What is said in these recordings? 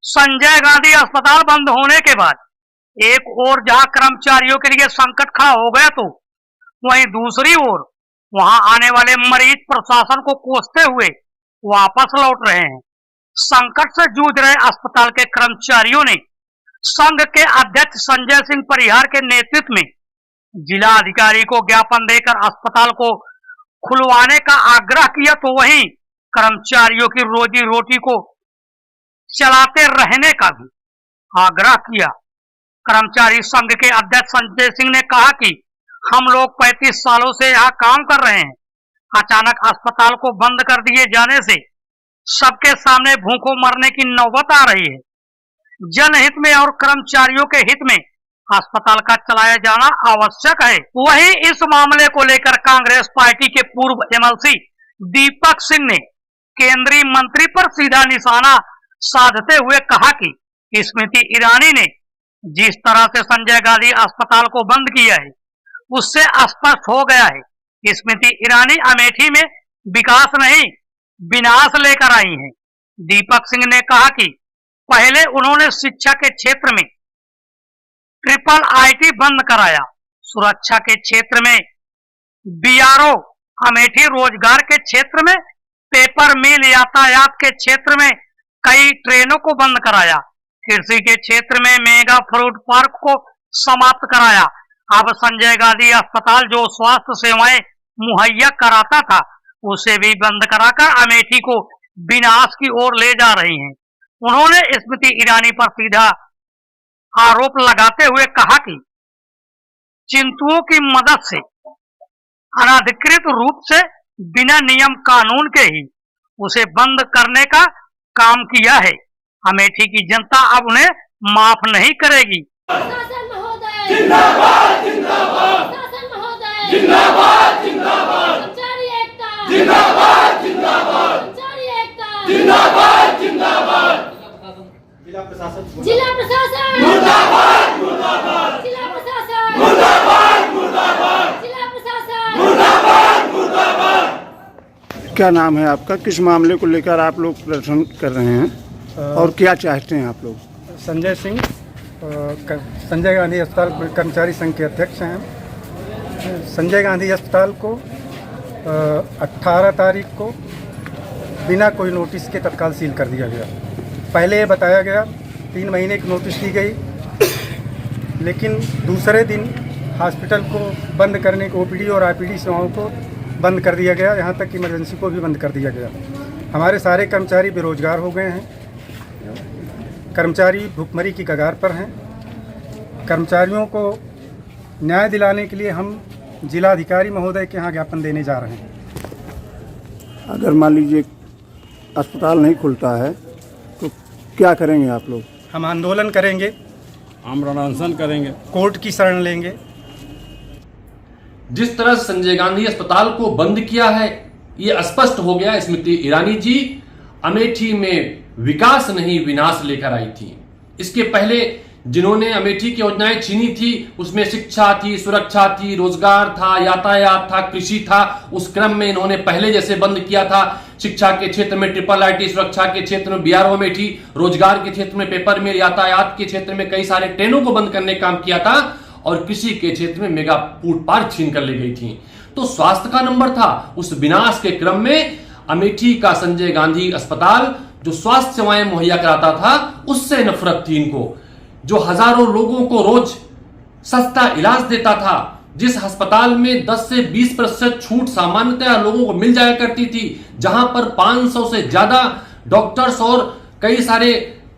संजय गांधी अस्पताल बंद होने के बाद एक ओर जहां कर्मचारियों के लिए संकट खड़ा हो गया तो वहीं दूसरी ओर वहां आने वाले मरीज प्रशासन को कोसते हुए वापस लौट रहे हैं। संकट से जूझ रहे अस्पताल के कर्मचारियों ने संघ के अध्यक्ष संजय सिंह परिहार के नेतृत्व में जिला अधिकारी को ज्ञापन देकर अस्पताल को खुलवाने का आग्रह किया तो वहीं कर्मचारियों की रोजी रोटी को चलाते रहने का भी आग्रह किया। कर्मचारी संघ के अध्यक्ष संजय सिंह ने कहा कि हम लोग 35 सालों से यहाँ काम कर रहे हैं। अचानक अस्पताल को बंद कर दिए जाने से सबके सामने भूखों मरने की नौबत आ रही है। जनहित में और कर्मचारियों के हित में अस्पताल का चलाया जाना आवश्यक है। वहीं इस मामले को लेकर कांग्रेस पार्टी के पूर्व एमएलसी दीपक सिंह ने केंद्रीय मंत्री पर सीधा निशाना साधते हुए कहा कि स्मृति ईरानी ने जिस तरह से संजय गांधी अस्पताल को बंद किया है उससे स्पष्ट हो गया है स्मृति ईरानी अमेठी में विकास नहीं विनाश लेकर आई हैं। दीपक सिंह ने कहा कि पहले उन्होंने शिक्षा के क्षेत्र में IIT बंद कराया, सुरक्षा के क्षेत्र में BRO, अमेठी रोजगार के क्षेत्र में पेपर मिल, यातायात के क्षेत्र में कई ट्रेनों को बंद कराया, कृषि के क्षेत्र में मेगा फ्रूट पार्क को समाप्त कराया। अब संजय गांधी अस्पताल जो स्वास्थ्य सेवाएं मुहैया कराता था उसे भी बंद कराकर अमेठी को विनाश की ओर ले जा रही हैं। उन्होंने स्मृति ईरानी पर सीधा आरोप लगाते हुए कहा कि चिंतुओं की मदद से अनधिकृत रूप से बिना नियम कानून के ही उसे बंद करने का काम किया है। अमेठी की जनता अब उन्हें माफ नहीं करेगी। जिंदाबाद जिंदाबाद जिंदाबाद जिंदाबाद जिंदाबाद जिंदाबाद जिंदाबाद जिंदाबाद जिला प्रशासन मुर्दाबाद मुर्दाबाद जिला प्रशासन मुर्दाबाद मुर्दाबाद जिला प्रशासन मुर्दाबाद मुर्दाबाद। क्या नाम है आपका? किस मामले को लेकर आप लोग प्रदर्शन कर रहे हैं और क्या चाहते हैं आप लोग? संजय सिंह, संजय गांधी अस्पताल कर्मचारी संघ के अध्यक्ष हैं। संजय गांधी अस्पताल को 18 तारीख को बिना कोई नोटिस के तत्काल सील कर दिया गया। पहले ये बताया गया 3 महीने की नोटिस दी गई, लेकिन दूसरे दिन हॉस्पिटल को बंद करने को OPD और IPD सेवाओं को बंद कर दिया गया, यहाँ तक कि इमरजेंसी को भी बंद कर दिया गया। हमारे सारे कर्मचारी बेरोजगार हो गए हैं, कर्मचारी भुखमरी की कगार पर हैं। कर्मचारियों को न्याय दिलाने के लिए हम जिलाधिकारी महोदय के यहाँ ज्ञापन देने जा रहे हैं। अगर मान लीजिए अस्पताल नहीं खुलता है तो क्या करेंगे आप लोग? हम आंदोलन करेंगे, आमरण अनशन करेंगे, कोर्ट की शरण लेंगे। जिस तरह से संजय गांधी अस्पताल को बंद किया है ये स्पष्ट हो गया स्मृति ईरानी जी अमेठी में विकास नहीं विनाश लेकर आई थी। इसके पहले जिन्होंने अमेठी की योजनाएं छीनी थी उसमें शिक्षा थी, सुरक्षा थी, रोजगार था, यातायात था, कृषि था। उस क्रम में इन्होंने पहले जैसे बंद किया था शिक्षा के क्षेत्र में IIT, सुरक्षा के क्षेत्र में BRO अमेठी, रोजगार के क्षेत्र में पेपर मिल, यातायात के क्षेत्र में कई सारे ट्रेनों को बंद करने का काम किया था और कृषि के क्षेत्र में मेगा फूड पार्क छीन कर ले गई थी। तो स्वास्थ्य का नंबर था। उस विनाश के क्रम में अमेठी का संजय गांधी अस्पताल जो स्वास्थ्य सेवाएं मुहैया कराता था उससे नफरत थी इनको, जो हजारों लोगों को रोज सस्ता इलाज देता था, जिस अस्पताल में 10 से 20% छूट सामान्यतः लोगों को मिल जाया करती थी, जहां पर 500 से ज्यादा डॉक्टर्स और कई सारे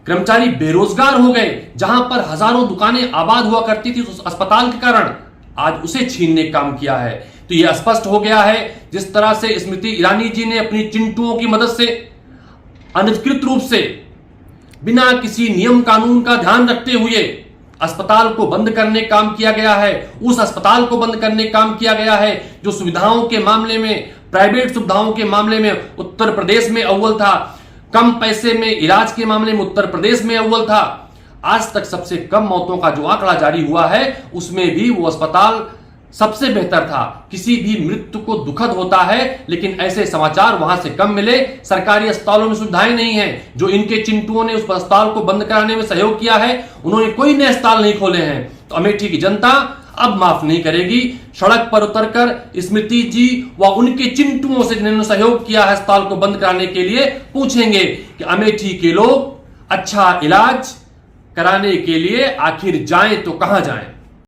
कर्मचारी बेरोजगार हो गए, जहां पर हजारों दुकानें आबाद हुआ करती थी उस अस्पताल के कारण, आज उसे छीनने का काम किया है। तो यह स्पष्ट हो गया है जिस तरह से स्मृति ईरानी जी ने अपनी चिंटुओं की मदद से अनधिकृत रूप से बिना किसी नियम कानून का ध्यान रखते हुए अस्पताल को बंद करने का काम किया गया है। उस अस्पताल को बंद करने का काम किया गया है जो सुविधाओं के मामले में, प्राइवेट सुविधाओं के मामले में उत्तर प्रदेश में अव्वल था, कम पैसे में इलाज के मामले में उत्तर प्रदेश में अव्वल था। आज तक सबसे कम मौतों का जो आंकड़ा जारी हुआ है उसमें भी वो अस्पताल सबसे बेहतर था। किसी भी मृत्यु को दुखद होता है, लेकिन ऐसे समाचार वहां से कम मिले। सरकारी अस्पतालों में सुविधाएं नहीं है। जो इनके चिंटुओं ने उस अस्पताल को बंद कराने में सहयोग किया है, उन्होंने कोई नए अस्पताल नहीं खोले हैं। तो अमेठी की जनता अब माफ नहीं करेगी। सड़क पर उतरकर स्मृति जी व उनके चिंटुओं से जिन्होंने सहयोग किया है अस्पताल को बंद कराने के लिए, पूछेंगे कि अमेठी के लोग अच्छा इलाज कराने के लिए आखिर जाएं तो कहां जाएं।